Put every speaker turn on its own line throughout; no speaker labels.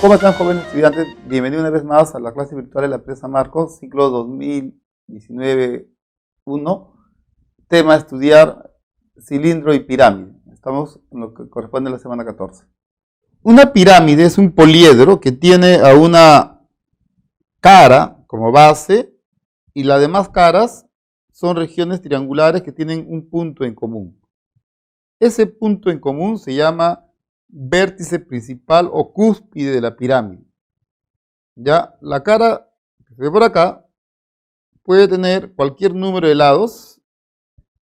¿Cómo están, jóvenes estudiantes? Bienvenidos una vez más a la clase virtual de la empresa Marcos, ciclo 2019-1. Tema: estudiar cilindro y pirámide. Estamos en lo que corresponde a la semana 14. Una pirámide es un poliedro que tiene a una cara como base y las demás caras son regiones triangulares que tienen un punto en común. Ese punto en común se llama vértice principal o cúspide de la pirámide. Ya, la cara que se ve por acá puede tener cualquier número de lados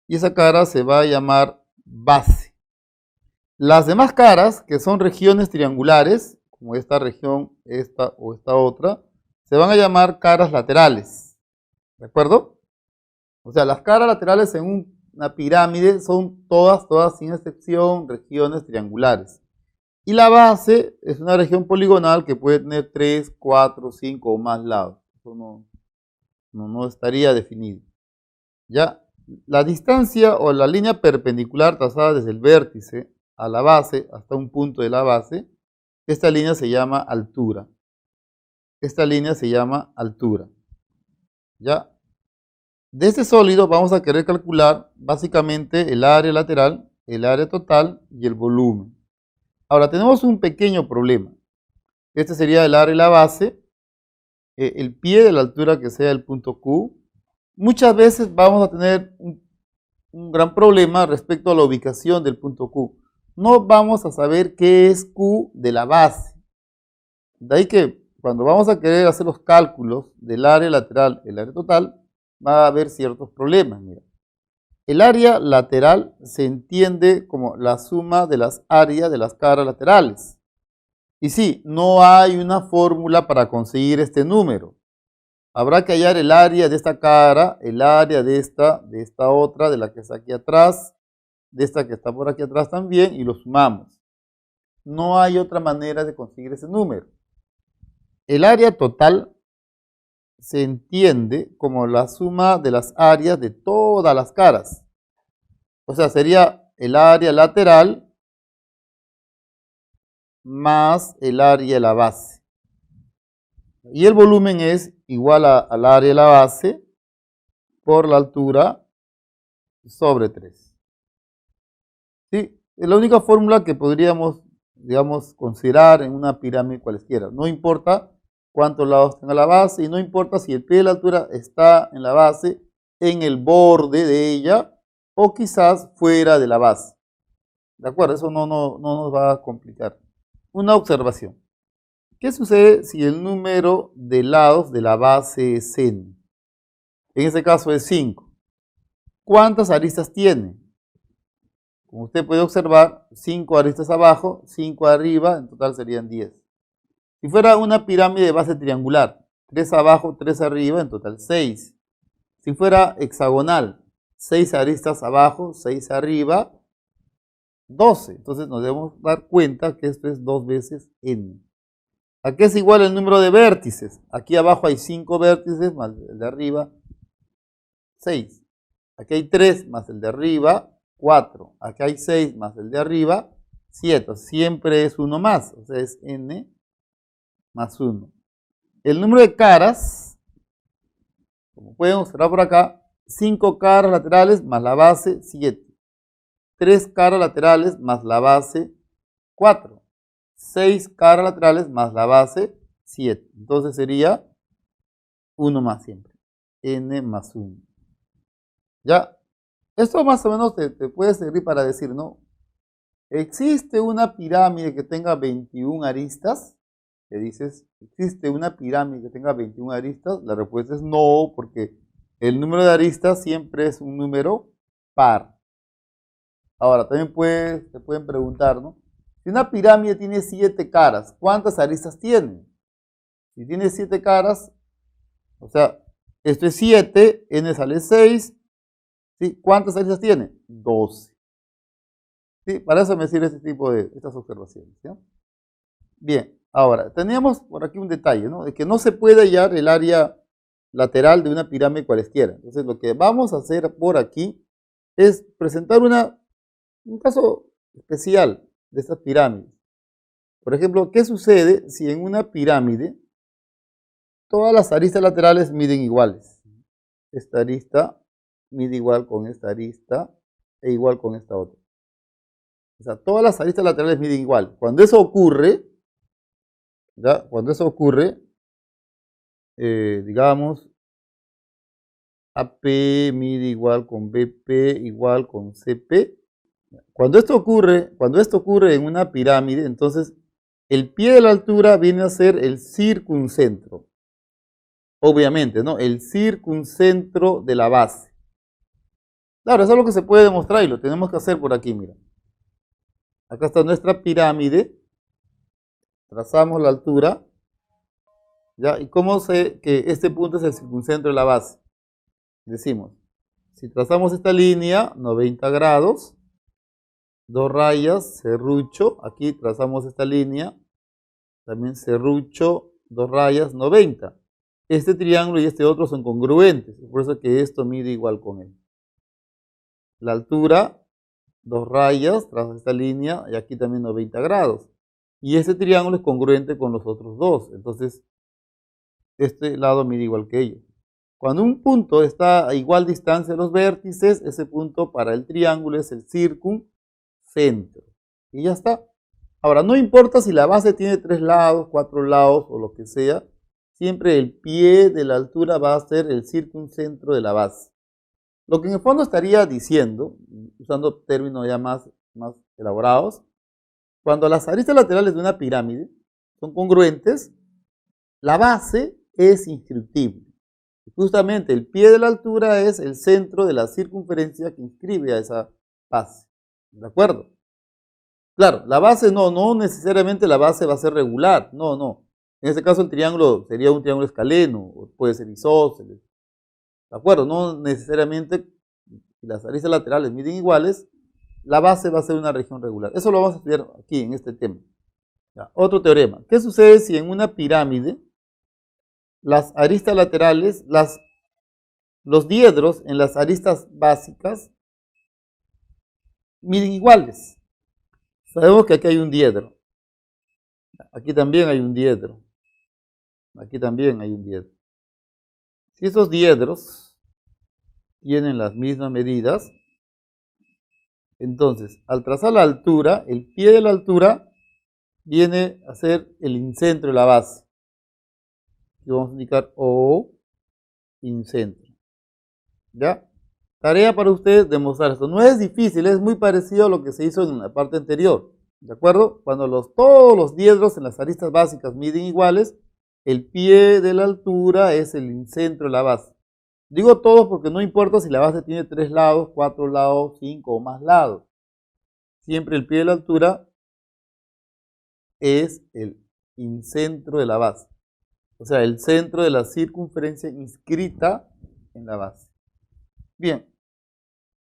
y esa cara se va a llamar base. Las demás caras, que son regiones triangulares, como esta región, esta o esta otra, se van a llamar caras laterales. ¿De acuerdo? O sea, las caras laterales en una pirámide son todas sin excepción regiones triangulares. Y la base es una región poligonal que puede tener 3, 4, 5 o más lados. Eso no estaría definido. Ya, la distancia o la línea perpendicular trazada desde el vértice a la base hasta un punto de la base, esta línea se llama altura. Esta línea se llama altura. Ya, de este sólido vamos a querer calcular básicamente el área lateral, el área total y el volumen. Ahora, tenemos un pequeño problema. Este sería el área y la base, el pie de la altura que sea el punto Q. Muchas veces vamos a tener un gran problema respecto a la ubicación del punto Q. No vamos a saber qué es Q de la base. De ahí que cuando vamos a querer hacer los cálculos del área lateral, el área total, va a haber ciertos problemas. Mira. El área lateral se entiende como la suma de las áreas de las caras laterales. Y sí, no hay una fórmula para conseguir este número. Habrá que hallar el área de esta cara, el área de esta otra, de la que está aquí atrás, de esta que está por aquí atrás también, y lo sumamos. No hay otra manera de conseguir ese número. El área total se entiende como la suma de las áreas de todas las caras. O sea, sería el área lateral más el área de la base. Y el volumen es igual al área de la base por la altura sobre 3. ¿Sí? Es la única fórmula que podríamos, digamos, considerar en una pirámide cualesquiera. No importa cuántos lados tenga la base y no importa si el pie de la altura está en la base, en el borde de ella o quizás fuera de la base. ¿De acuerdo? Eso no nos va a complicar. Una observación. ¿Qué sucede si el número de lados de la base es n? En este caso es 5. ¿Cuántas aristas tiene? Como usted puede observar, 5 aristas abajo, 5 arriba, en total serían 10. Si fuera una pirámide de base triangular, 3 abajo, 3 arriba, en total 6. Si fuera hexagonal, 6 aristas abajo, 6 arriba, 12. Entonces nos debemos dar cuenta que esto es 2 veces n. ¿A qué es igual el número de vértices? Aquí abajo hay 5 vértices más el de arriba, 6. Aquí hay 3 más el de arriba, 4. Aquí hay 6 más el de arriba, 7. Siempre es 1 más, o sea, es n más 1. El número de caras, como pueden observar por acá, 5 caras laterales más la base, 7. 3 caras laterales más la base, 4. 6 caras laterales más la base, 7. Entonces sería 1 más siempre. N más 1. Ya, esto más o menos te puede servir para decir, ¿no? ¿Existe una pirámide que tenga 21 aristas? Te dices, ¿existe una pirámide que tenga 21 aristas? La respuesta es no, porque el número de aristas siempre es un número par. Ahora, también te pueden preguntar, ¿no? Si una pirámide tiene 7 caras, ¿cuántas aristas tiene? Si tiene 7 caras, o sea, esto es 7, n sale 6, ¿sí? ¿Cuántas aristas tiene? 12. ¿Sí? Para eso me sirve este tipo de estas observaciones, ¿sí? Bien, ahora, teníamos por aquí un detalle, ¿no? De que no se puede hallar el área lateral de una pirámide cualesquiera. Entonces, lo que vamos a hacer por aquí es presentar un caso especial de estas pirámides. Por ejemplo, ¿qué sucede si en una pirámide todas las aristas laterales miden iguales? Esta arista mide igual con esta arista e igual con esta otra. O sea, todas las aristas laterales miden igual. Cuando eso ocurre, ¿ya? Cuando eso ocurre, digamos, AP mide igual con BP igual con CP. Cuando esto ocurre en una pirámide, entonces el pie de la altura viene a ser el circuncentro. Obviamente, ¿no? El circuncentro de la base. Claro, eso es lo que se puede demostrar y lo tenemos que hacer por aquí, mira. Acá está nuestra pirámide. Trazamos la altura. ¿Ya? ¿Y cómo sé que este punto es el circuncentro de la base? Decimos, si trazamos esta línea, 90 grados, 2 rayas, serrucho, aquí trazamos esta línea, también serrucho, 2 rayas, 90. Este triángulo y este otro son congruentes, por eso que esto mide igual con él. La altura, 2 rayas, trazo esta línea y aquí también 90 grados. Y este triángulo es congruente con los otros dos, entonces este lado mide igual que ellos. Cuando un punto está a igual distancia de los vértices, ese punto para el triángulo es el circuncentro. Y ya está. Ahora, no importa si la base tiene 3 lados, 4 lados o lo que sea, siempre el pie de la altura va a ser el circuncentro de la base. Lo que en el fondo estaría diciendo, usando términos ya más elaborados, cuando las aristas laterales de una pirámide son congruentes, la base es inscriptible. Justamente el pie de la altura es el centro de la circunferencia que inscribe a esa base. ¿De acuerdo? Claro, la base no necesariamente la base va a ser regular. No. En este caso el triángulo sería un triángulo escaleno, o puede ser isósceles. ¿De acuerdo? No necesariamente, si las aristas laterales miden iguales, la base va a ser una región regular. Eso lo vamos a estudiar aquí en este tema. Ya, otro teorema. ¿Qué sucede si en una pirámide las aristas laterales, los diedros en las aristas básicas miden iguales? Sabemos que aquí hay un diedro. Aquí también hay un diedro. Aquí también hay un diedro. Si esos diedros tienen las mismas medidas, entonces al trazar la altura, el pie de la altura viene a ser el incentro de la base. Y vamos a indicar O, incentro. ¿Ya? Tarea para ustedes demostrar esto. No es difícil, es muy parecido a lo que se hizo en la parte anterior. ¿De acuerdo? Cuando todos los diedros en las aristas básicas miden iguales, el pie de la altura es el incentro de la base. Digo todos porque no importa si la base tiene 3 lados, 4 lados, 5 o más lados. Siempre el pie de la altura es el incentro de la base. O sea, el centro de la circunferencia inscrita en la base. Bien,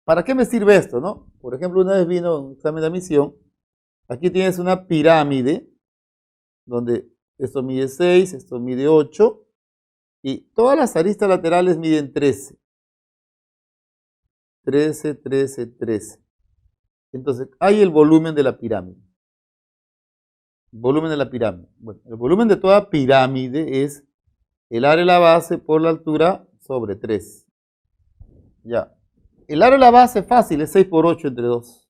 ¿para qué me sirve esto, no? Por ejemplo, una vez vino un examen de admisión. Aquí tienes una pirámide donde esto mide 6, esto mide 8 y todas las aristas laterales miden 13. 13, 13, 13. Entonces, hay el volumen de la pirámide. Volumen de la pirámide. Bueno, el volumen de toda pirámide es el área de la base por la altura sobre 3. Ya. El área de la base fácil es 6 por 8 entre 2.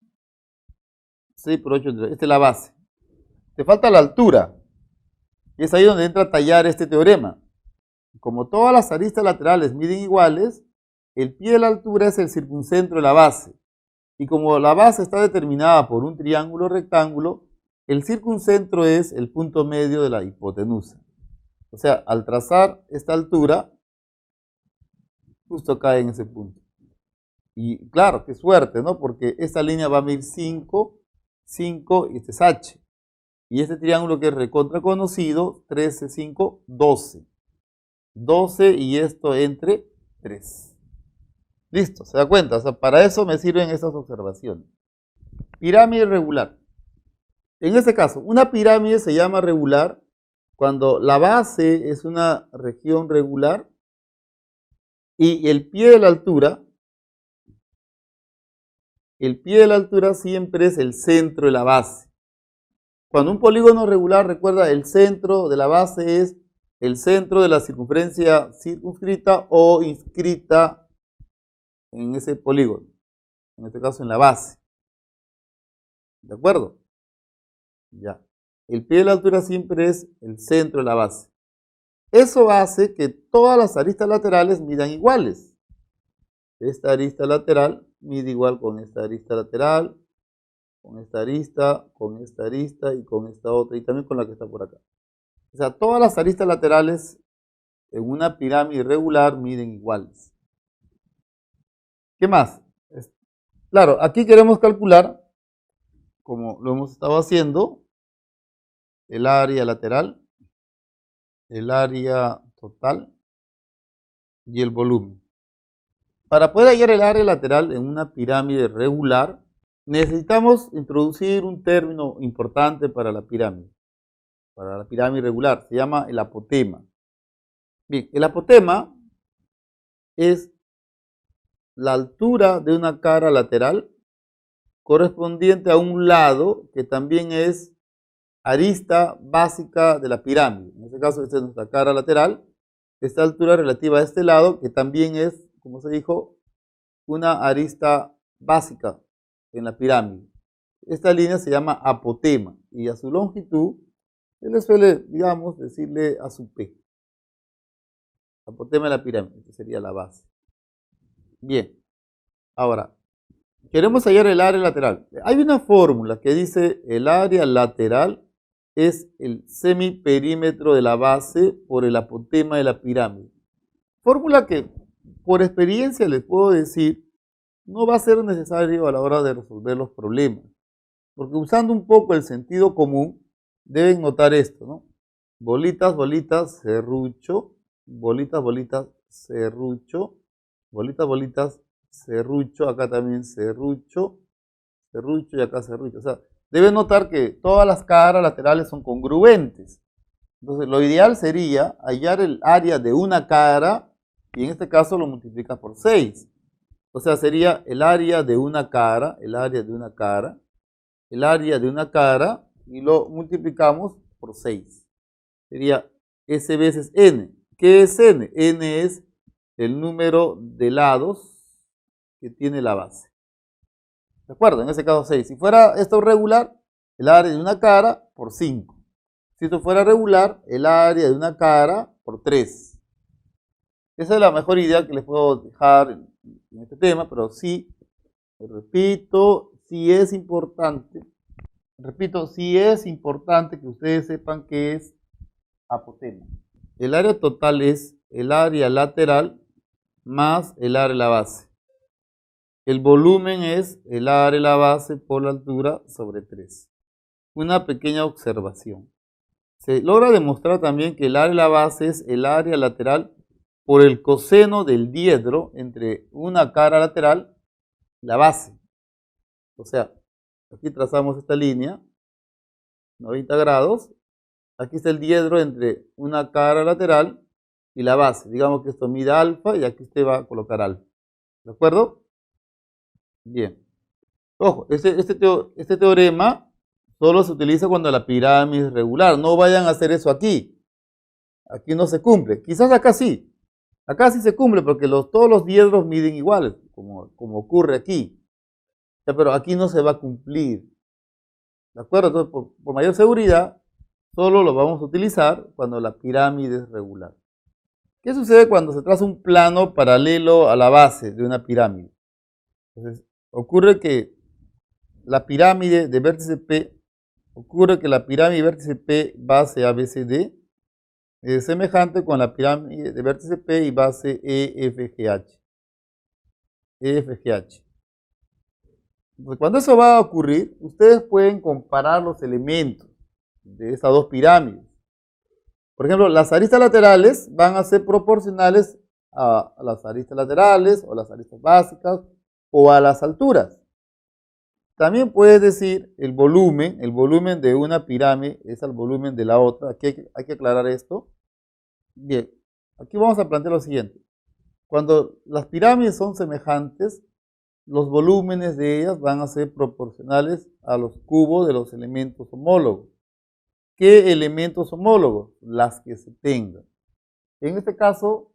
6 por 8 entre 2. Esta es la base. Te falta la altura. Y es ahí donde entra a tallar este teorema. Como todas las aristas laterales miden iguales, el pie de la altura es el circuncentro de la base. Y como la base está determinada por un triángulo rectángulo, el circuncentro es el punto medio de la hipotenusa. O sea, al trazar esta altura, justo cae en ese punto. Y claro, qué suerte, ¿no? Porque esta línea va a medir 5, 5 y este es H. Y este triángulo que es recontra conocido, 13, 5, 12. 12 y esto entre 3. Listo, ¿se da cuenta? O sea, para eso me sirven estas observaciones. Pirámide regular. En este caso, una pirámide se llama regular cuando la base es una región regular y el pie de la altura siempre es el centro de la base. Cuando un polígono regular, recuerda, el centro de la base es el centro de la circunferencia circunscrita o inscrita en ese polígono, en este caso en la base. ¿De acuerdo? Ya. El pie de la altura siempre es el centro de la base. Eso hace que todas las aristas laterales midan iguales. Esta arista lateral mide igual con esta arista lateral, con esta arista, con esta arista y con esta otra, y también con la que está por acá. O sea, todas las aristas laterales en una pirámide regular miden iguales. ¿Qué más? Claro, aquí queremos calcular, como lo hemos estado haciendo, el área lateral, el área total y el volumen. Para poder hallar el área lateral en una pirámide regular, necesitamos introducir un término importante para la pirámide regular, se llama el apotema. Bien, el apotema es la altura de una cara lateral correspondiente a un lado que también es arista básica de la pirámide. En este caso, esta es nuestra cara lateral, esta altura relativa a este lado que también es, como se dijo, una arista básica en la pirámide. Esta línea se llama apotema y a su longitud se le suele, digamos, decirle a su P. Apotema de la pirámide, esta sería la base. Bien, ahora, queremos hallar el área lateral. Hay una fórmula que dice el área lateral es el semiperímetro de la base por el apotema de la pirámide. Fórmula que por experiencia les puedo decir no va a ser necesario a la hora de resolver los problemas. Porque usando un poco el sentido común, deben notar esto, ¿no? Bolitas, bolitas, serrucho, bolitas, bolitas, serrucho, bolitas, bolitas, serrucho, acá también serrucho, serrucho y acá serrucho. O sea, deben notar que todas las caras laterales son congruentes. Entonces, lo ideal sería hallar el área de una cara y en este caso lo multiplicas por 6. O sea, sería el área de una cara, el área de una cara, el área de una cara y lo multiplicamos por 6. Sería S veces N. ¿Qué es N? N es el número de lados que tiene la base. ¿De acuerdo? En ese caso 6. Si fuera esto regular, el área de una cara por 5. Si esto fuera regular, el área de una cara por 3. Esa es la mejor idea que les puedo dejar en este tema, pero sí, repito, sí es importante que ustedes sepan qué es apotema. El área total es el área lateral más el área de la base. El volumen es el área de la base por la altura sobre 3. Una pequeña observación. Se logra demostrar también que el área de la base es el área lateral por el coseno del diedro entre una cara lateral y la base. O sea, aquí trazamos esta línea, 90 grados. Aquí está el diedro entre una cara lateral y la base. Digamos que esto mide alfa y aquí usted va a colocar alfa. ¿De acuerdo? Bien. Ojo, este teorema solo se utiliza cuando la pirámide es regular. No vayan a hacer eso aquí. Aquí no se cumple. Quizás acá sí. Acá sí se cumple porque todos los diedros miden iguales, como ocurre aquí. Pero aquí no se va a cumplir. ¿De acuerdo? Entonces, por mayor seguridad, solo lo vamos a utilizar cuando la pirámide es regular. ¿Qué sucede cuando se traza un plano paralelo a la base de una pirámide? Entonces, ocurre que la pirámide de vértice P, base ABCD, es semejante con la pirámide de vértice P y base EFGH. Pues cuando eso va a ocurrir, ustedes pueden comparar los elementos de estas dos pirámides. Por ejemplo, las aristas laterales van a ser proporcionales a las aristas laterales o las aristas básicas o a las alturas. También puedes decir el volumen de una pirámide es el volumen de la otra. Aquí hay que aclarar esto. Bien, aquí vamos a plantear lo siguiente. Cuando las pirámides son semejantes, los volúmenes de ellas van a ser proporcionales a los cubos de los elementos homólogos. ¿Qué elementos homólogos? Las que se tengan. En este caso,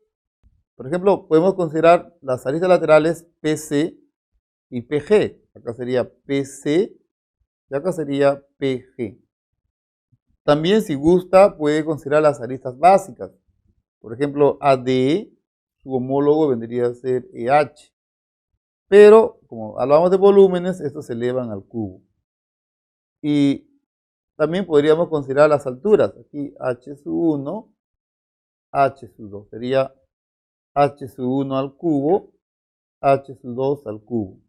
por ejemplo, podemos considerar las aristas laterales PC y PG. Acá sería PC y acá sería PG. También, si gusta, puede considerar las aristas básicas. Por ejemplo, AD, su homólogo vendría a ser EH. Pero, como hablamos de volúmenes, estos se elevan al cubo. Y también podríamos considerar las alturas. Aquí H sub 1, H sub 2. Sería H sub 1 al cubo, H sub 2 al cubo.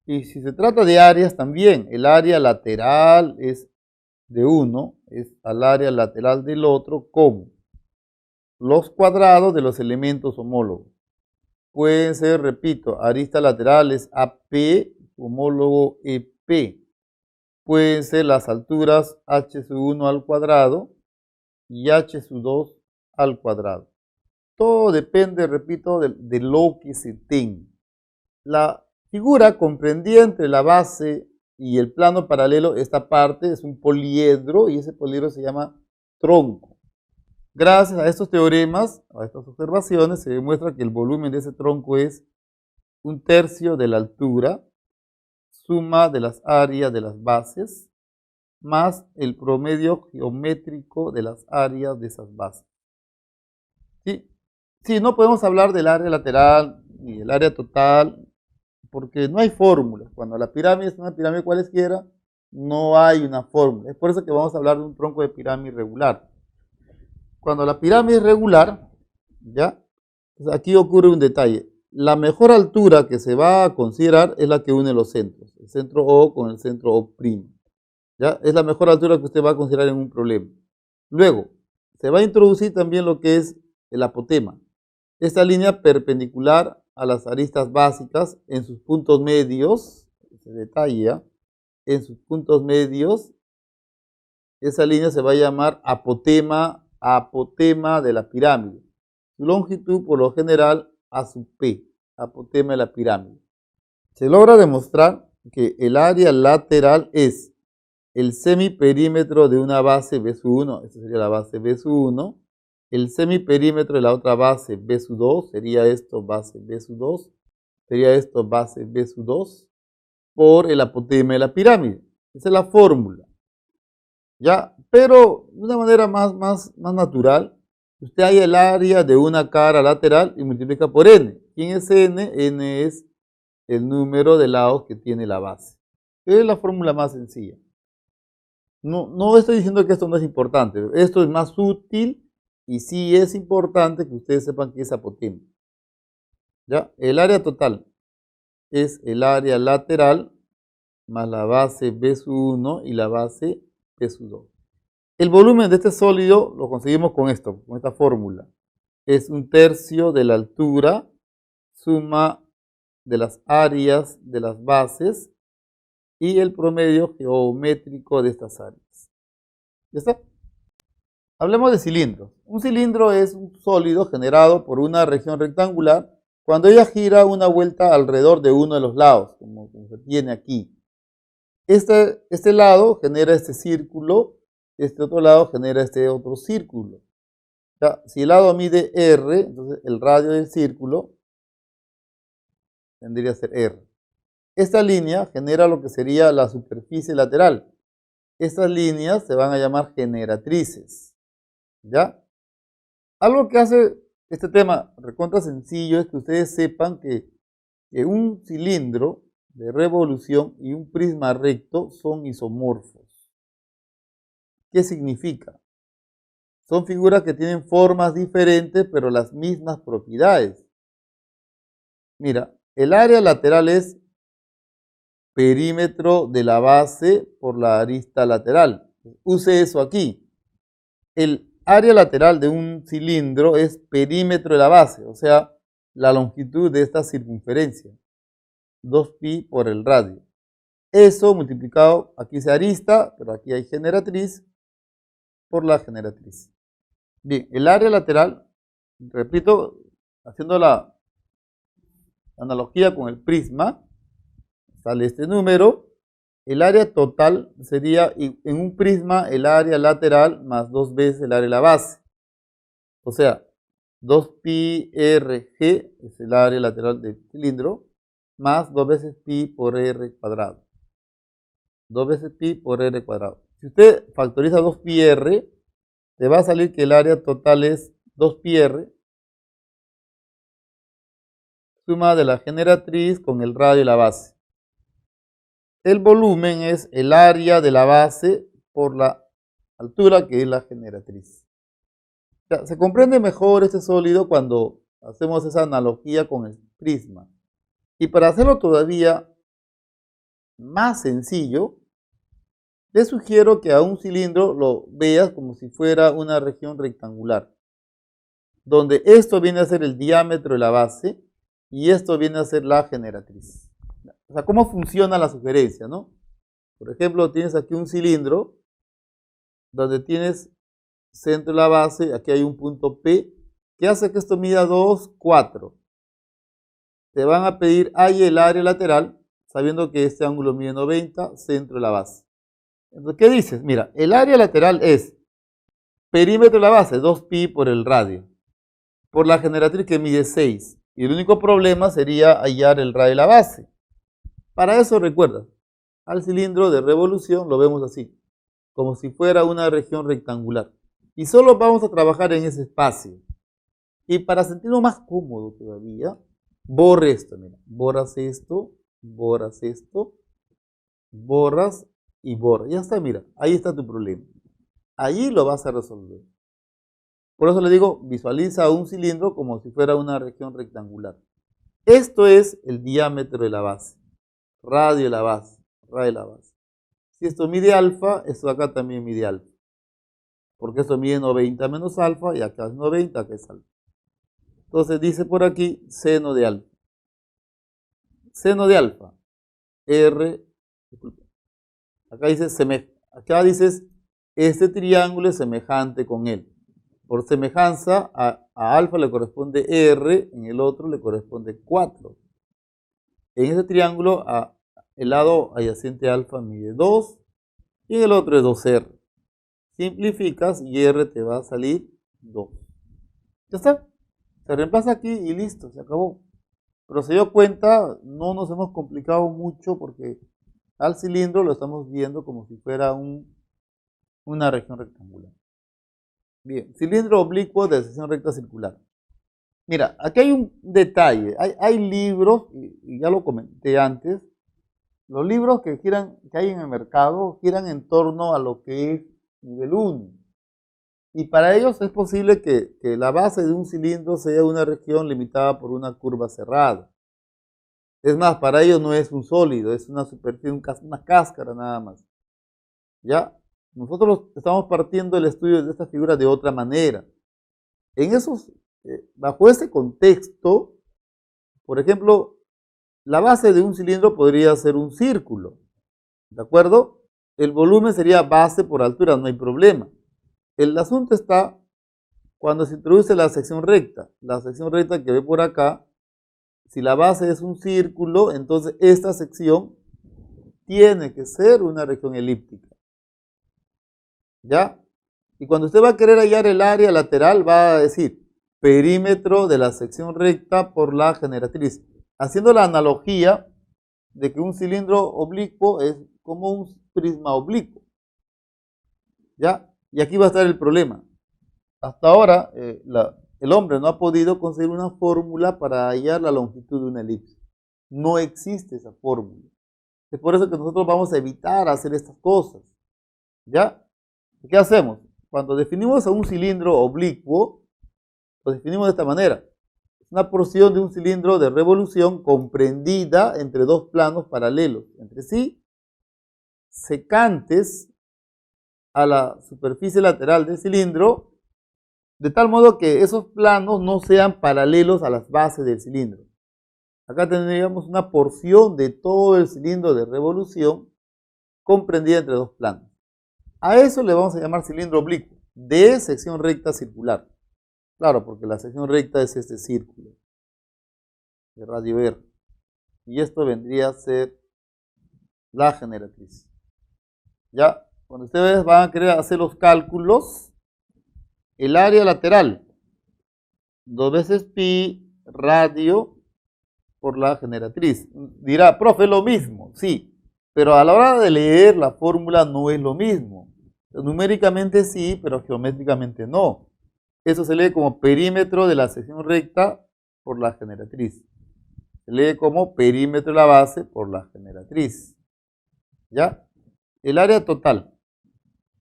Y si se trata de áreas también, el área lateral es de uno, es al área lateral del otro, como los cuadrados de los elementos homólogos. Pueden ser, repito, aristas laterales AP, homólogo EP. Pueden ser las alturas h sub 1 al cuadrado y h sub 2 al cuadrado. Todo depende, repito, de lo que se tenga. La figura comprendida entre la base y el plano paralelo, esta parte es un poliedro y ese poliedro se llama tronco. Gracias a estos teoremas, a estas observaciones, se demuestra que el volumen de ese tronco es 1/3 de la altura, suma de las áreas de las bases, más el promedio geométrico de las áreas de esas bases. ¿Sí? Sí, no podemos hablar del área lateral ni del área total, porque no hay fórmulas. Cuando la pirámide es una pirámide cualesquiera, no hay una fórmula. Es por eso que vamos a hablar de un tronco de pirámide regular. Cuando la pirámide es regular, ¿ya? Pues aquí ocurre un detalle. La mejor altura que se va a considerar es la que une los centros. El centro O con el centro O'. ¿Ya? Es la mejor altura que usted va a considerar en un problema. Luego, se va a introducir también lo que es el apotema. Esta línea perpendicular a las aristas básicas en sus puntos medios, se detalla, en sus puntos medios, esa línea se va a llamar apotema de la pirámide. Su longitud, por lo general, A sub P, apotema de la pirámide. Se logra demostrar que el área lateral es el semiperímetro de una base B sub 1, esta sería la base B sub 1, el semiperímetro de la otra base B sub 2, sería esto base B sub 2, sería esto base B sub 2, por el apotema de la pirámide. Esa es la fórmula. ¿Ya? Pero de una manera más natural, usted hay el área de una cara lateral y multiplica por n. ¿Quién es n? N es el número de lados que tiene la base. Es la fórmula más sencilla. No estoy diciendo que esto no es importante. Esto es más útil y sí es importante que ustedes sepan que es apotema. ¿Ya? El área total es el área lateral más la base B sub 1 y la base B sub 2. El volumen de este sólido lo conseguimos con esto, con esta fórmula. Es 1/3 de la altura, suma de las áreas de las bases y el promedio geométrico de estas áreas. ¿Ya está? Hablemos de cilindros. Un cilindro es un sólido generado por una región rectangular cuando ella gira una vuelta alrededor de uno de los lados, como se tiene aquí. Este lado genera este círculo, este otro lado genera este otro círculo. ¿Ya? Si el lado mide R, entonces el radio del círculo tendría que ser R. Esta línea genera lo que sería la superficie lateral. Estas líneas se van a llamar generatrices. ¿Ya? Algo que hace este tema recontra sencillo es que ustedes sepan que un cilindro de revolución y un prisma recto son isomorfos. ¿Qué significa? Son figuras que tienen formas diferentes, pero las mismas propiedades. Mira, el área lateral es perímetro de la base por la arista lateral. Use eso aquí. El área lateral de un cilindro es perímetro de la base, o sea, la longitud de esta circunferencia. 2pi por el radio. Eso multiplicado, aquí se arista, pero aquí hay generatriz, por la generatriz. Bien, el área lateral, repito, haciendo la analogía con el prisma, sale este número, el área total sería en un prisma el área lateral más 2 veces el área de la base. O sea, 2pi rg es el área lateral del cilindro, más 2 veces pi por r cuadrado. 2 veces pi por r cuadrado. Si usted factoriza 2pi r, te va a salir que el área total es 2pi r, suma de la generatriz con el radio de la base. El volumen es el área de la base por la altura que es la generatriz. Ya, se comprende mejor este sólido cuando hacemos esa analogía con el prisma. Y para hacerlo todavía más sencillo, te sugiero que a un cilindro lo veas como si fuera una región rectangular, donde esto viene a ser el diámetro de la base y esto viene a ser la generatriz. O sea, ¿cómo funciona la sugerencia, no? Por ejemplo, tienes aquí un cilindro donde tienes centro de la base, aquí hay un punto P, que hace que esto mida 2, 4. Te van a pedir ahí el área lateral, sabiendo que este ángulo mide 90, centro de la base. Entonces, ¿qué dices? Mira, el área lateral es perímetro de la base, 2pi por el radio, por la generatriz que mide 6. Y el único problema sería hallar el radio de la base. Para eso, recuerda, al cilindro de revolución lo vemos así, como si fuera una región rectangular. Y solo vamos a trabajar en ese espacio. Y para sentirlo más cómodo todavía, borre esto, mira, borras esto, borras esto, borras y borras. Ya está, mira, ahí está tu problema. Allí lo vas a resolver. Por eso le digo, visualiza un cilindro como si fuera una región rectangular. Esto es el diámetro de la base, radio de la base, radio de la base. Si esto mide alfa, esto acá también mide alfa. Porque esto mide 90 menos alfa y acá es 90, acá es alfa. Entonces dice por aquí seno de alfa. Seno de alfa, R, disculpa, acá dices, este triángulo es semejante con él. Por semejanza, a alfa le corresponde R, en el otro le corresponde 4. En este triángulo, el lado adyacente a alfa mide 2 y en el otro es 2R. Simplificas y R te va a salir 2. Ya está. Se reemplaza aquí y listo, se acabó. Pero se dio cuenta, no nos hemos complicado mucho porque al cilindro lo estamos viendo como si fuera una región rectangular. Bien, cilindro oblicuo de sección recta circular. Mira, aquí hay un detalle. Hay libros, y ya lo comenté antes, los libros que hay en el mercado giran en torno a lo que es nivel 1. Y para ellos es posible que la base de un cilindro sea una región limitada por una curva cerrada. Es más, para ellos no es un sólido, es una superficie, una cáscara nada más. ¿Ya? Nosotros estamos partiendo el estudio de esta figura de otra manera. Bajo ese contexto, por ejemplo, la base de un cilindro podría ser un círculo. ¿De acuerdo? El volumen sería base por altura, no hay problema. El asunto está cuando se introduce la sección recta. La sección recta que ve por acá, si la base es un círculo, entonces esta sección tiene que ser una región elíptica. ¿Ya? Y cuando usted va a querer hallar el área lateral, va a decir perímetro de la sección recta por la generatriz. Haciendo la analogía de que un cilindro oblicuo es como un prisma oblicuo. ¿Ya? Y aquí va a estar el problema. Hasta ahora, el hombre no ha podido conseguir una fórmula para hallar la longitud de una elipse. No existe esa fórmula. Es por eso que nosotros vamos a evitar hacer estas cosas. ¿Ya? ¿Qué hacemos? Cuando definimos a un cilindro oblicuo, lo definimos de esta manera. Es una porción de un cilindro de revolución comprendida entre dos planos paralelos entre sí, secantes a la superficie lateral del cilindro, de tal modo que esos planos no sean paralelos a las bases del cilindro. Acá tendríamos una porción de todo el cilindro de revolución comprendida entre dos planos. A eso le vamos a llamar cilindro oblicuo, de sección recta circular. Claro, porque la sección recta es este círculo de radio R. Y esto vendría a ser la generatriz. Ya, cuando ustedes van a querer hacer los cálculos, el área lateral, 2 veces pi radio por la generatriz. Dirá, profe, lo mismo, sí, pero a la hora de leer la fórmula no es lo mismo. Numéricamente sí, pero geométricamente no. Eso se lee como perímetro de la sección recta por la generatriz. Se lee como perímetro de la base por la generatriz. ¿Ya? El área total.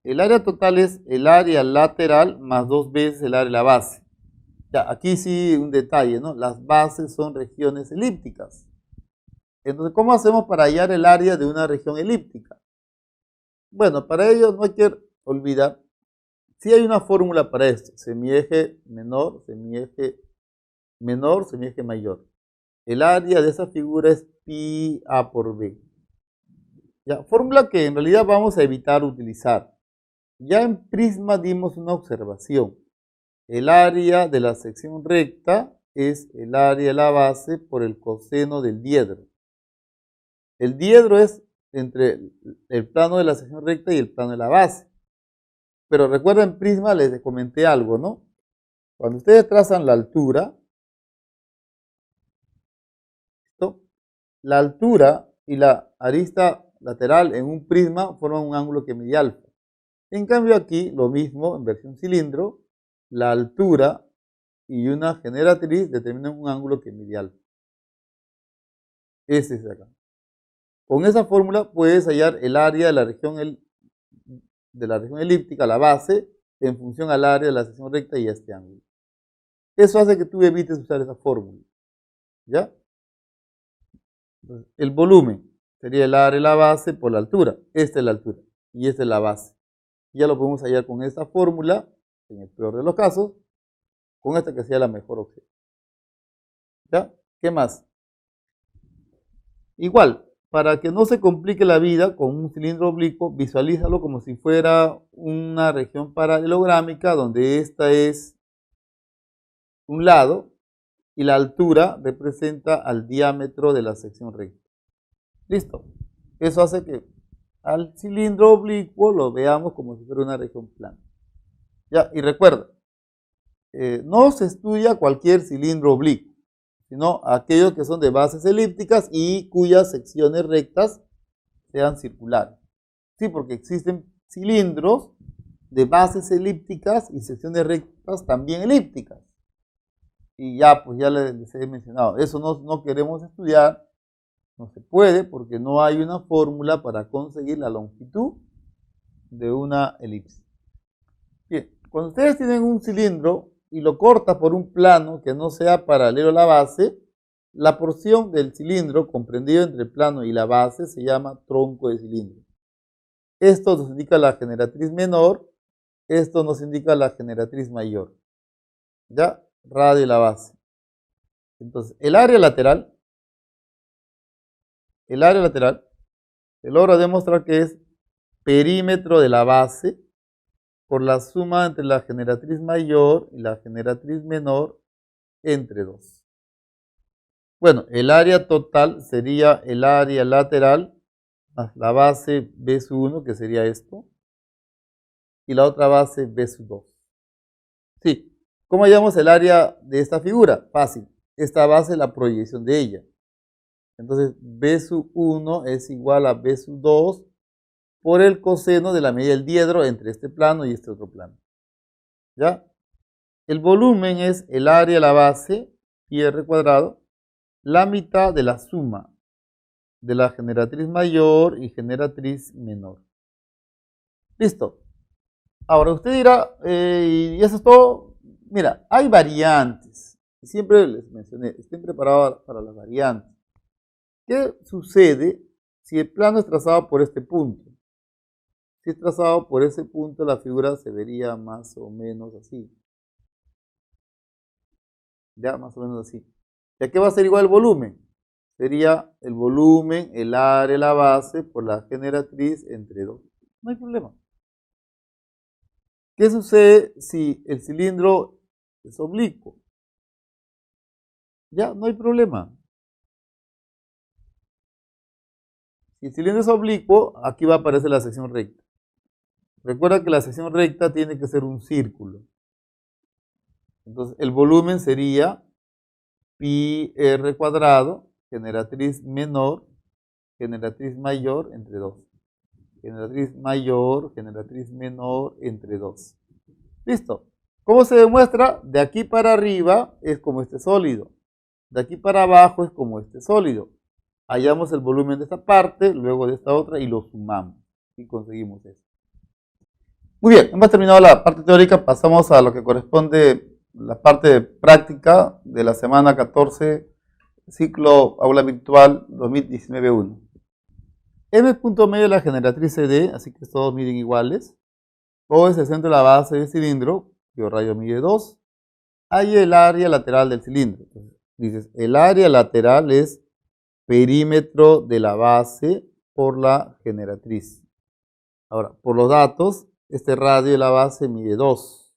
El área total es el área lateral más 2 veces el área de la base. Ya, aquí sí un detalle, ¿no? Las bases son regiones elípticas. Entonces, ¿cómo hacemos para hallar el área de una región elíptica? Bueno, para ello no hay que olvidar, sí hay una fórmula para esto, semieje menor, semieje mayor. El área de esa figura es pi a por b. Ya, fórmula que en realidad vamos a evitar utilizar. Ya en prisma dimos una observación. El área de la sección recta es el área de la base por el coseno del diedro. El diedro es entre el plano de la sección recta y el plano de la base. Pero recuerden, en prisma les comenté algo, ¿no? Cuando ustedes trazan la altura, ¿listo? La altura y la arista lateral en un prisma forman un ángulo que mide alfa. En cambio aquí, lo mismo, en versión cilindro, la altura y una generatriz determinan un ángulo que mide alfa. Ese es de acá. Con esa fórmula puedes hallar el área de la región elíptica, la base, en función al área de la sección recta y a este ángulo. Eso hace que tú evites usar esa fórmula. ¿Ya? Entonces, el volumen sería el área de la base por la altura. Esta es la altura y esta es la base. Ya lo podemos hallar con esta fórmula, en el peor de los casos, con esta que sea la mejor opción. ¿Ya? ¿Qué más? Igual, para que no se complique la vida con un cilindro oblicuo, visualízalo como si fuera una región paralelográmica donde esta es un lado y la altura representa al diámetro de la sección recta. Listo. Eso hace que al cilindro oblicuo lo veamos como si fuera una región plana. Ya, y recuerda, no se estudia cualquier cilindro oblicuo, sino aquellos que son de bases elípticas y cuyas secciones rectas sean circulares. Sí, porque existen cilindros de bases elípticas y secciones rectas también elípticas. Y ya, pues ya les he mencionado, eso no queremos estudiar, no se puede porque no hay una fórmula para conseguir la longitud de una elipse. Bien, cuando ustedes tienen un cilindro y lo cortan por un plano que no sea paralelo a la base, la porción del cilindro comprendido entre el plano y la base se llama tronco de cilindro. Esto nos indica la generatriz menor, esto nos indica la generatriz mayor. ¿Ya? Radio y la base. Entonces, el área lateral, se logra demostrar que es perímetro de la base por la suma entre la generatriz mayor y la generatriz menor entre 2. Bueno, el área total sería el área lateral más la base B sub 1, que sería esto, y la otra base B sub 2. Sí, ¿cómo hallamos el área de esta figura? Fácil, esta base es la proyección de ella. Entonces, B sub 1 es igual a B sub 2 por el coseno de la medida del diedro entre este plano y este otro plano. ¿Ya? El volumen es el área de la base, pi r cuadrado, la mitad de la suma de la generatriz mayor y generatriz menor. Listo. Ahora usted dirá, y eso es todo. Mira, hay variantes. Siempre les mencioné, estén preparados para las variantes. ¿Qué sucede si el plano es trazado por este punto? Si es trazado por ese punto, la figura se vería más o menos así. Ya, más o menos así. ¿Ya qué va a ser igual el volumen? Sería el volumen, el área de la base por la generatriz entre 2. No hay problema. ¿Qué sucede si el cilindro es oblicuo? Ya, no hay problema. Si el cilindro es oblicuo, aquí va a aparecer la sección recta. Recuerda que la sección recta tiene que ser un círculo. Entonces, el volumen sería pi r cuadrado, generatriz menor, generatriz mayor entre 2. Generatriz mayor, generatriz menor entre 2. Listo. ¿Cómo se demuestra? De aquí para arriba es como este sólido. De aquí para abajo es como este sólido. Hallamos el volumen de esta parte, luego de esta otra y lo sumamos. Y conseguimos eso. Muy bien, hemos terminado la parte teórica, pasamos a lo que corresponde la parte práctica de la semana 14, ciclo aula virtual 2019-1. M es punto medio de la generatriz CD, así que todos miden iguales. O es el centro de la base del cilindro, cuyo radio mide 2. Hay el área lateral del cilindro. Entonces, dices, el área lateral es perímetro de la base por la generatriz. Ahora, por los datos, este radio de la base mide 2.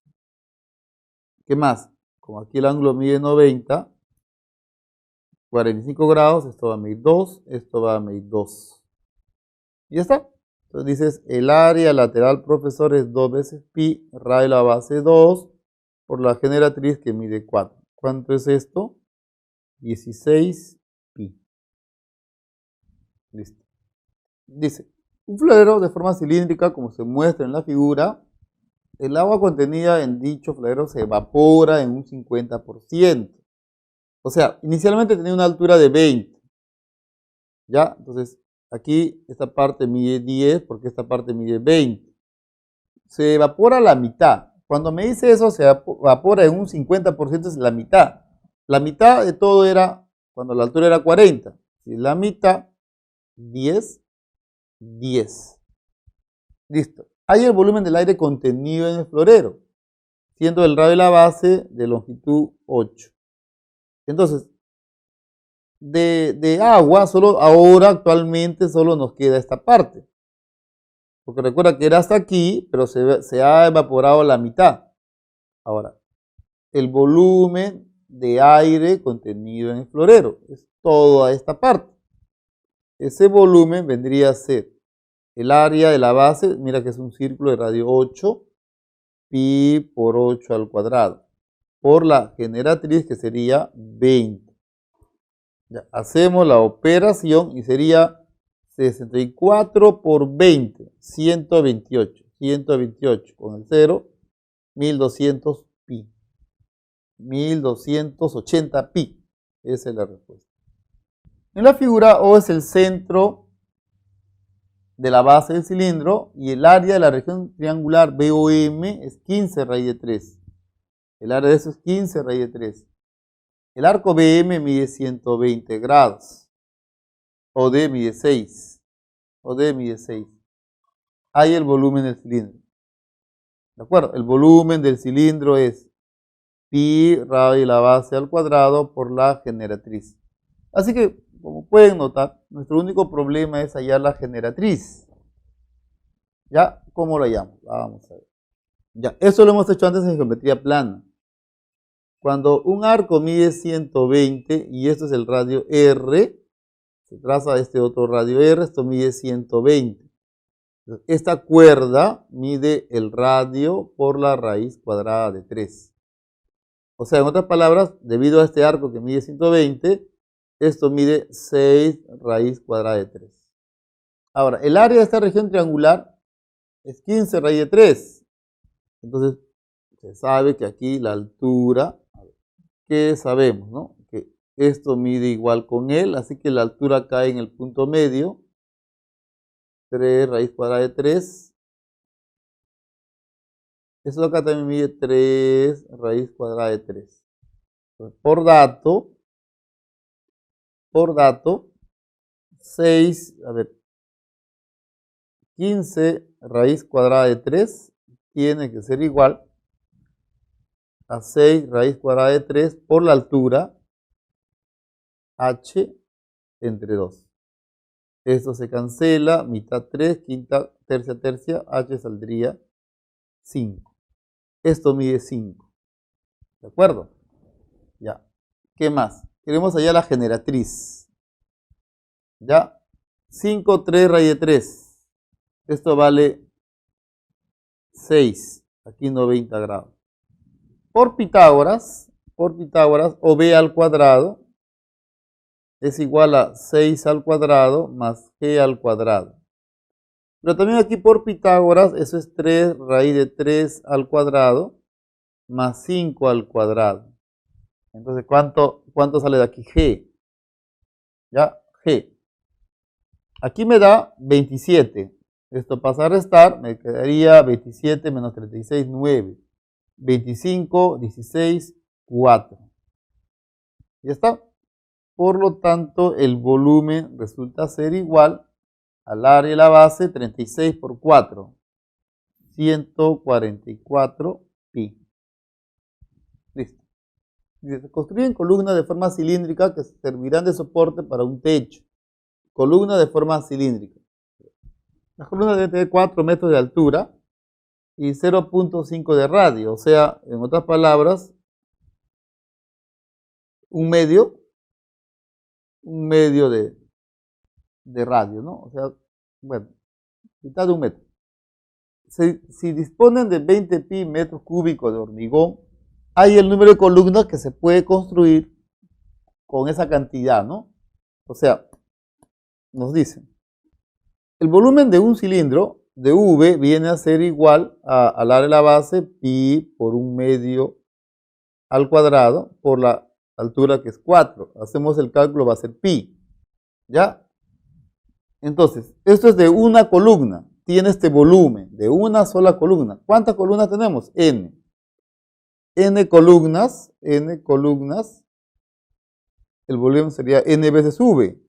¿Qué más? Como aquí el ángulo mide 90, 45 grados, esto va a medir 2, esto va a medir 2. Y ya está. Entonces dices, el área lateral, profesor, es 2 veces pi, radio de la base 2, por la generatriz que mide 4. ¿Cuánto es esto? 16 pi. Listo. Dice, un florero de forma cilíndrica, como se muestra en la figura, el agua contenida en dicho florero se evapora en un 50%. O sea, inicialmente tenía una altura de 20. ¿Ya? Entonces, aquí esta parte mide 10 porque esta parte mide 20. Se evapora la mitad. Cuando me dice eso, se evapora en un 50%, es la mitad. La mitad de todo era cuando la altura era 40. Si la mitad, 10, 10. Listo. Hay el volumen del aire contenido en el florero, siendo el radio de la base de longitud 8. Entonces, de agua, solo ahora actualmente solo nos queda esta parte. Porque recuerda que era hasta aquí, pero se ha evaporado la mitad. Ahora, el volumen de aire contenido en el florero es toda esta parte. Ese volumen vendría a ser el área de la base, mira que es un círculo de radio 8, pi por 8 al cuadrado, por la generatriz que sería 20. Ya, hacemos la operación y sería 64 por 20, 128. 128 con el 0, 1200 pi. 1280 pi. Esa es la respuesta. En la figura, O es el centro de la base del cilindro y el área de la región triangular BOM es 15 raíz de 3. El área de eso es 15 raíz de 3. El arco BM mide 120 grados. OD mide 6. OD mide 6. Hay el volumen del cilindro. ¿De acuerdo? El volumen del cilindro es pi radio de la base al cuadrado por la generatriz. Así que, como pueden notar, nuestro único problema es hallar la generatriz. ¿Ya? ¿Cómo lo hallamos? Vamos a ver. Ya, eso lo hemos hecho antes en geometría plana. Cuando un arco mide 120 y esto es el radio R, se traza este otro radio R, esto mide 120. Esta cuerda mide el radio por la raíz cuadrada de 3. O sea, en otras palabras, debido a este arco que mide 120, esto mide 6 raíz cuadrada de 3. Ahora, el área de esta región triangular es 15 raíz de 3. Entonces, se sabe que aquí la altura, ¿qué sabemos, no? Que esto mide igual con él, así que la altura cae en el punto medio. 3 raíz cuadrada de 3. Eso acá también mide 3 raíz cuadrada de 3. Entonces, por dato, 6, 15 raíz cuadrada de 3 tiene que ser igual a 6 raíz cuadrada de 3 por la altura h entre 2. Esto se cancela, mitad 3, quinta, tercia, h saldría 5. Esto mide 5. ¿De acuerdo? Ya. ¿Qué más? Queremos hallar la generatriz. ¿Ya? 5, 3 raíz de 3. Esto vale 6. Aquí 90 grados. Por Pitágoras, o b al cuadrado es igual a 6 al cuadrado más g al cuadrado. Pero también aquí por Pitágoras, eso es 3 raíz de 3 al cuadrado más 5 al cuadrado. Entonces, ¿cuánto sale de aquí? G. ¿Ya? G. Aquí me da 27. Esto pasa a restar, me quedaría 27 menos 36, 9. 25, 16, 4. ¿Ya está? Por lo tanto, el volumen resulta ser igual al área de la base, 36 por 4, 144 pi. Listo. Se construyen columnas de forma cilíndrica que servirán de soporte para un techo. Columna de forma cilíndrica. Las columnas deben tener 4 metros de altura y 0.5 de radio. O sea, en otras palabras, un medio de radio, ¿no? O sea, bueno, mitad de un metro. Si disponen de 20 pi metros cúbicos de hormigón, hay el número de columnas que se puede construir con esa cantidad, ¿no? O sea, nos dicen, el volumen de un cilindro de V viene a ser igual al área de la base, pi por un medio al cuadrado, por la altura que es 4. Hacemos el cálculo, va a ser pi. ¿Ya? Entonces, esto es de una columna. Tiene este volumen de una sola columna. ¿Cuántas columnas tenemos? N. N columnas. El volumen sería N veces V.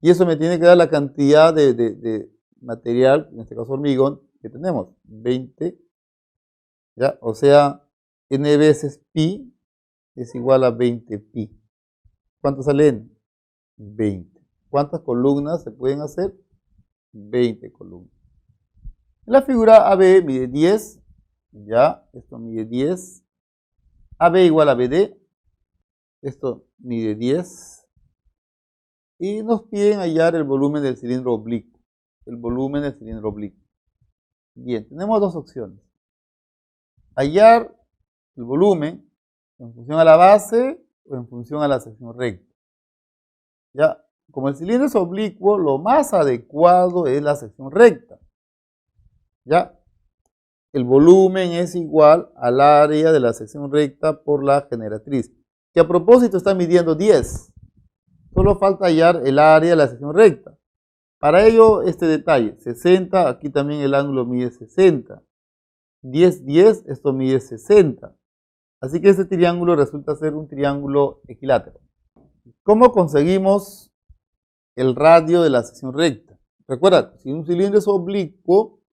Y eso me tiene que dar la cantidad de material, en este caso hormigón, que tenemos. 20. ¿Ya? O sea, N veces pi es igual a 20 pi. ¿Cuánto sale N? 20. ¿Cuántas columnas se pueden hacer? 20 columnas. En la figura AB mide 10. Ya, esto mide 10. AB igual a BD. Esto mide 10. Y nos piden hallar el volumen del cilindro oblicuo. Bien, tenemos dos opciones. Hallar el volumen en función a la base o en función a la sección recta. Ya, como el cilindro es oblicuo, lo más adecuado es la sección recta. Ya, el volumen es igual al área de la sección recta por la generatriz, que a propósito está midiendo 10. Solo falta hallar el área de la sección recta. Para ello, este detalle, 60, aquí también el ángulo mide 60. 10, 10, esto mide 60. Así que este triángulo resulta ser un triángulo equilátero. ¿Cómo conseguimos el radio de la sección recta? Recuerda, si un cilindro es oblicuo,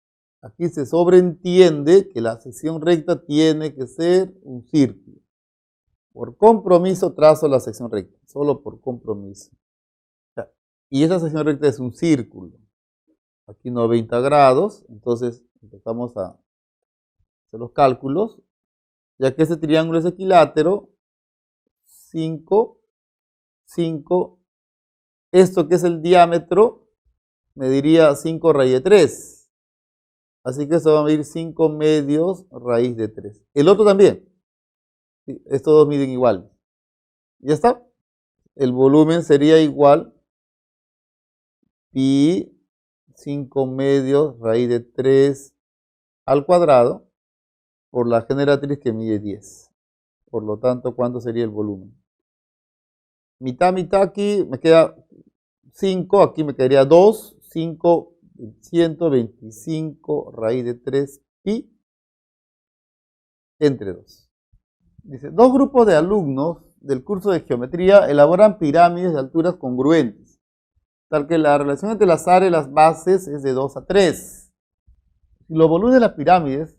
aquí se sobreentiende que la sección recta tiene que ser un círculo. Por compromiso trazo la sección recta, solo por compromiso. Y esa sección recta es un círculo. Aquí 90 grados, entonces empezamos a hacer los cálculos. Ya que este triángulo es equilátero, 5, 5, esto que es el diámetro, mediría 5 raíz de 3. Así que esto va a medir 5 medios raíz de 3. El otro también. Estos dos miden igual. ¿Ya está? El volumen sería igual pi 5 medios raíz de 3 al cuadrado por la generatriz que mide 10. Por lo tanto, ¿cuánto sería el volumen? Mitad, mitad aquí me queda 5, aquí me quedaría 2, 5, 125 raíz de 3 pi entre 2. Dice, dos grupos de alumnos del curso de geometría elaboran pirámides de alturas congruentes, tal que la relación entre las áreas y las bases es de 2 a 3. Si los volúmenes de las pirámides,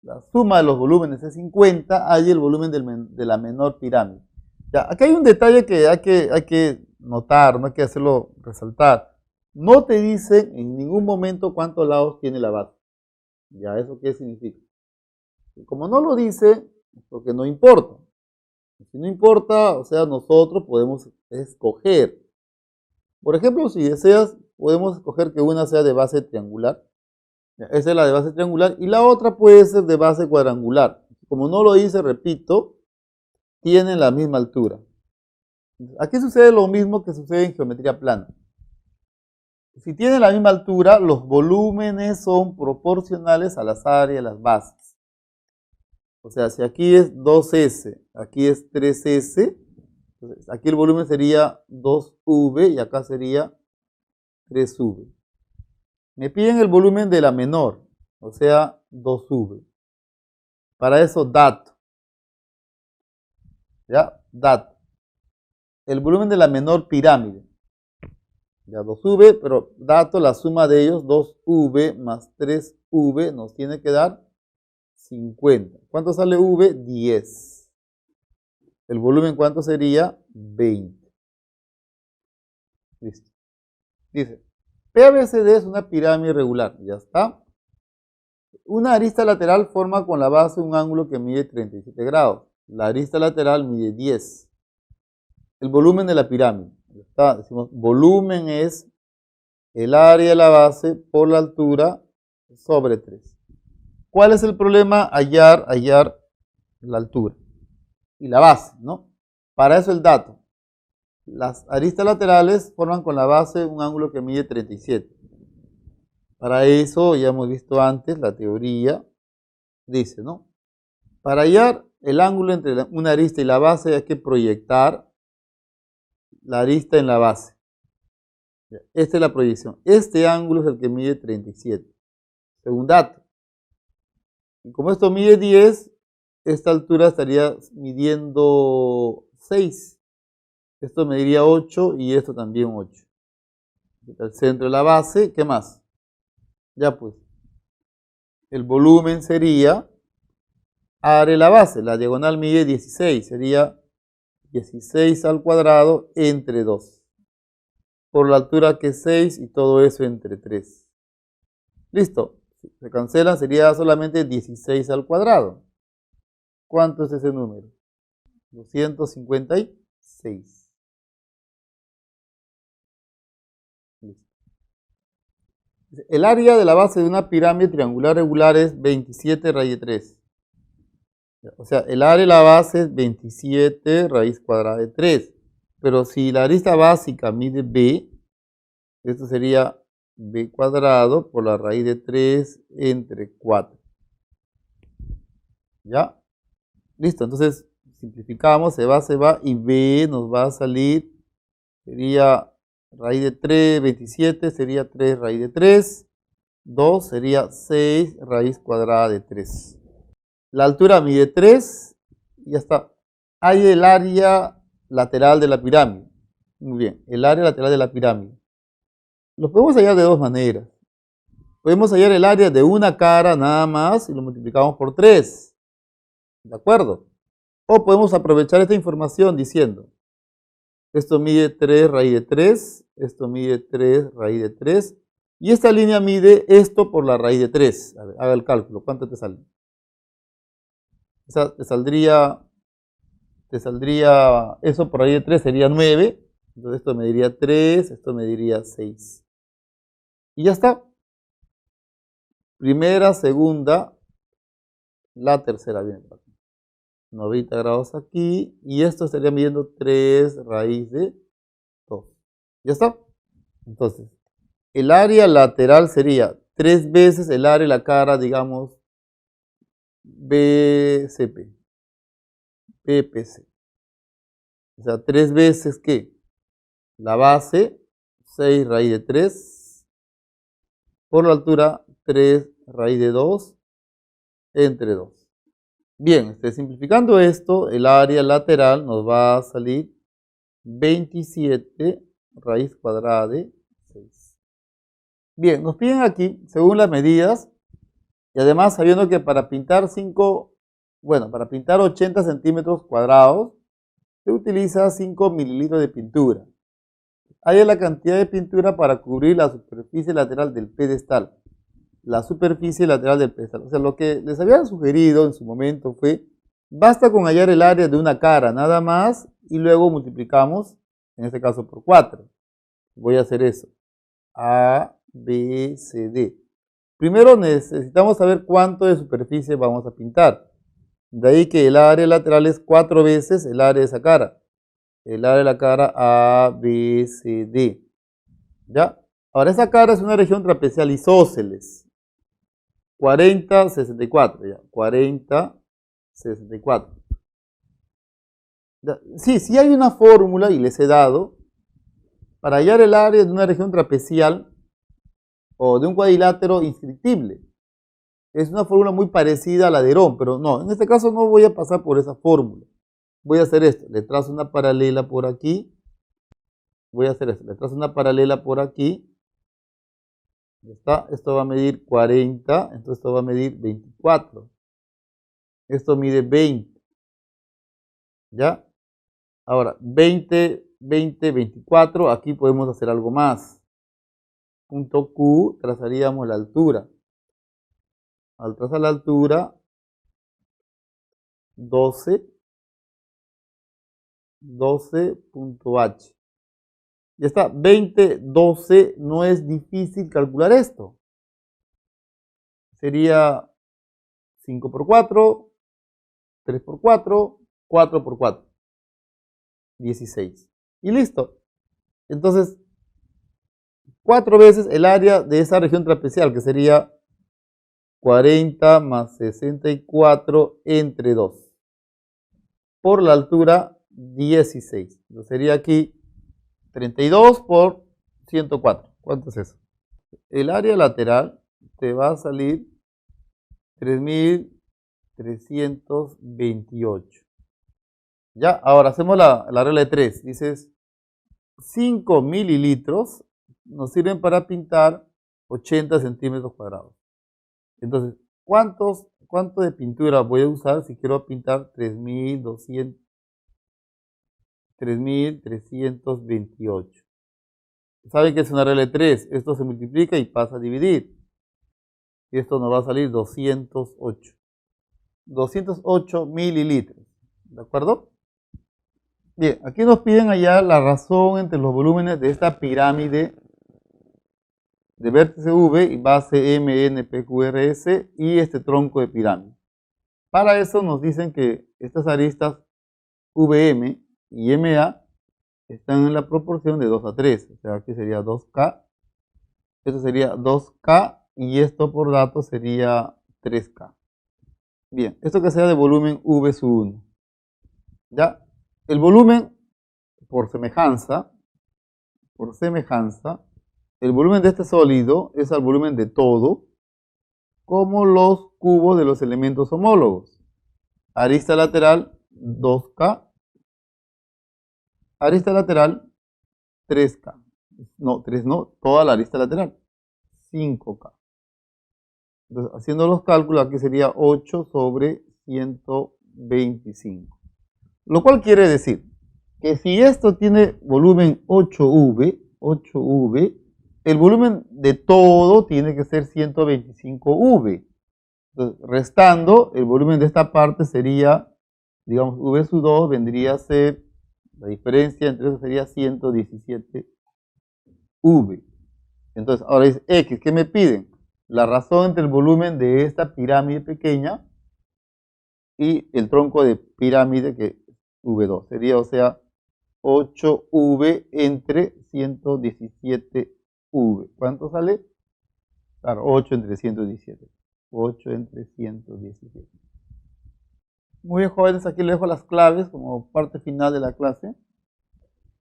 la suma de los volúmenes es 50, hay el volumen de la menor pirámide. Ya, aquí hay un detalle que hay que notar, no hay que hacerlo resaltar. No te dice en ningún momento cuántos lados tiene la base. Ya, ¿eso qué significa? Y como no lo dice, porque no importa. Si no importa, o sea, nosotros podemos escoger. Por ejemplo, si deseas, podemos escoger que una sea de base triangular. Esa es la de base triangular y la otra puede ser de base cuadrangular. Como no lo hice, repito, tienen la misma altura. Aquí sucede lo mismo que sucede en geometría plana. Si tienen la misma altura, los volúmenes son proporcionales a las áreas, las bases. O sea, si aquí es 2S, aquí es 3S, entonces aquí el volumen sería 2V y acá sería 3V. Me piden el volumen de la menor, o sea, 2V. Para eso, dato. ¿Ya? Dato. El volumen de la menor pirámide. Ya 2V, pero dato, la suma de ellos, 2V más 3V, nos tiene que dar 50. ¿Cuánto sale V? 10. ¿El volumen cuánto sería? 20. Listo. Dice, PABCD es una pirámide regular. Ya está. Una arista lateral forma con la base un ángulo que mide 37 grados. La arista lateral mide 10. El volumen de la pirámide. Ya está. Decimos, volumen es el área de la base por la altura sobre 3. ¿Cuál es el problema? Hallar la altura y la base, ¿no? Para eso el dato. Las aristas laterales forman con la base un ángulo que mide 37. Para eso, ya hemos visto antes, la teoría dice, ¿no? Para hallar el ángulo entre una arista y la base hay que proyectar la arista en la base. Esta es la proyección. Este ángulo es el que mide 37. Según dato. Y como esto mide 10, esta altura estaría midiendo 6. Esto mediría 8 y esto también 8. El centro de la base, ¿qué más? Ya pues, el volumen sería área de la base. La diagonal mide 16, sería 16 al cuadrado entre 2. Por la altura que es 6 y todo eso entre 3. Listo. Se cancelan, sería solamente 16 al cuadrado. ¿Cuánto es ese número? 256. Listo. El área de la base de una pirámide triangular regular es 27 raíz de 3. O sea, el área de la base es 27 raíz cuadrada de 3. Pero si la arista básica mide b, esto sería b cuadrado por la raíz de 3 entre 4. ¿Ya? Listo, entonces simplificamos, se va y b nos va a salir, sería raíz de 3, 27 sería 3 raíz de 3, 2 sería 6 raíz cuadrada de 3. La altura mide 3 y ya está. Hay el área lateral de la pirámide. Muy bien, el área lateral de la pirámide. Lo podemos hallar de dos maneras. Podemos hallar el área de una cara nada más y lo multiplicamos por 3. ¿De acuerdo? O podemos aprovechar esta información diciendo, esto mide 3 raíz de 3, esto mide 3 raíz de 3, y esta línea mide esto por la raíz de 3. A ver, haga el cálculo, ¿cuánto te sale? Te saldría eso por raíz de 3 sería 9, entonces esto mediría 3, esto mediría 6. Y ya está. Primera, segunda, la tercera viene por aquí. 90 grados aquí, y esto estaría midiendo 3 raíz de 2. ¿Ya está? Entonces, el área lateral sería 3 veces el área de la cara, digamos, BCP, PPC. O sea, 3 veces, ¿qué? La base, 6 raíz de 3, por la altura, 3 raíz de 2, entre 2. Bien, simplificando esto, el área lateral nos va a salir 27 raíz cuadrada de 6. Bien, nos piden aquí, según las medidas, y además sabiendo que para pintar 80 centímetros cuadrados, se utiliza 5 mililitros de pintura. Hay la cantidad de pintura para cubrir la superficie lateral del pedestal. La superficie lateral del pedestal. O sea, lo que les había sugerido en su momento fue, basta con hallar el área de una cara nada más y luego multiplicamos, en este caso por 4. Voy a hacer eso. A, B, C, D. Primero necesitamos saber cuánto de superficie vamos a pintar. De ahí que el área lateral es 4 veces el área de esa cara. El área de la cara A, B, C, D. ¿Ya? Ahora esa cara es una región trapezial isósceles. 40, 64. Ya. 40, 64. Sí hay una fórmula y les he dado para hallar el área de una región trapezial o de un cuadrilátero inscriptible. Es una fórmula muy parecida a la de Herón, pero no, en este caso no voy a pasar por esa fórmula. Voy a hacer esto, le trazo una paralela por aquí. Voy a hacer esto, le trazo una paralela por aquí. Ya está, esto va a medir 40, entonces esto va a medir 24. Esto mide 20. ¿Ya? Ahora, 20, 20, 24, aquí podemos hacer algo más. Punto Q, trazaríamos la altura. Al trazar la altura, 12, 12.h. Ya está, 20, 12, no es difícil calcular esto. Sería 5 por 4, 3 por 4, 4 por 4. 16. Y listo. Entonces, 4 veces el área de esa región trapezial, que sería 40 más 64 entre 2. Por la altura 16. Entonces sería aquí 32 por 104. ¿Cuánto es eso? El área lateral te va a salir 3.328. Ya, ahora hacemos la regla de 3. Dices, 5 mililitros nos sirven para pintar 80 centímetros cuadrados. Entonces, ¿cuánto de pintura voy a usar si quiero pintar 3.328? ¿Saben que es una regla de 3? Esto se multiplica y pasa a dividir. Y esto nos va a salir 208. 208 mililitros. ¿De acuerdo? Bien, aquí nos piden hallar la razón entre los volúmenes de esta pirámide de vértice V y base M, N, P, Q, R, S y este tronco de pirámide. Para eso nos dicen que estas aristas VM y MA están en la proporción de 2 a 3. O sea, aquí sería 2K, esto sería 2K y esto por datos sería 3K. Bien, esto que sea de volumen V sub 1. ¿Ya? El volumen, por semejanza, el volumen de este sólido es el volumen de todo, como los cubos de los elementos homólogos. Arista lateral 2K, arista lateral 3K. No, 3 no, toda la arista lateral, 5K. Entonces, haciendo los cálculos, aquí sería 8 sobre 125. Lo cual quiere decir que si esto tiene volumen 8V, el volumen de todo tiene que ser 125V. Entonces, restando, el volumen de esta parte sería, digamos, V sub 2 vendría a ser, la diferencia entre eso sería 117V. Entonces, ahora dice X, ¿qué me piden? La razón entre el volumen de esta pirámide pequeña y el tronco de pirámide que es V2. Sería, o sea, 8V entre 117V. ¿Cuánto sale? Claro, 8 entre 117. 8 entre 117. Muy bien, jóvenes, aquí les dejo las claves como parte final de la clase.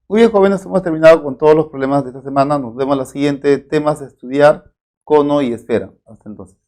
Muy bien, jóvenes, hemos terminado con todos los problemas de esta semana. Nos vemos en la siguiente, temas a estudiar, cono y esfera. Hasta entonces.